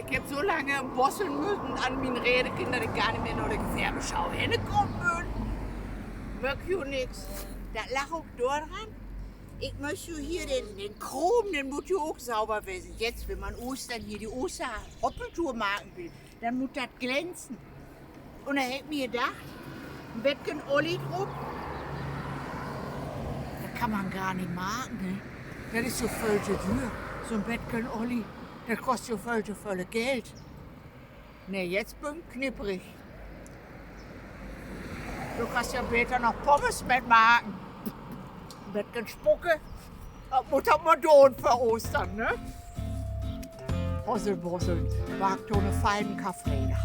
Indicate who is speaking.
Speaker 1: Ich hab so lange bosseln müssen an meinen Redekinder, dass ich gar nicht mehr nach der Gewerbeschau hinkommen bin. Mögt ihr nix. Das lag auch daran. Ich möchte hier den Chrom, den muss ja auch sauber werden. Jetzt, wenn man Ostern hier die Osterhoppeltour machen will, dann muss das glänzen. Und da hätte ich mir gedacht, ein Bettchen Olli drum, das kann man gar nicht machen, ne? Das ist so voll teuer. So ein Bettchen Olli, das kostet so voll Geld. Ne, jetzt bin ich knipprig. Du kannst ja später noch Pommes mitmachen. Ein Bettchen Spucke, das Mutter Madon für Ostern, ne? Brosseln, wagt ohne feinen Kaffee.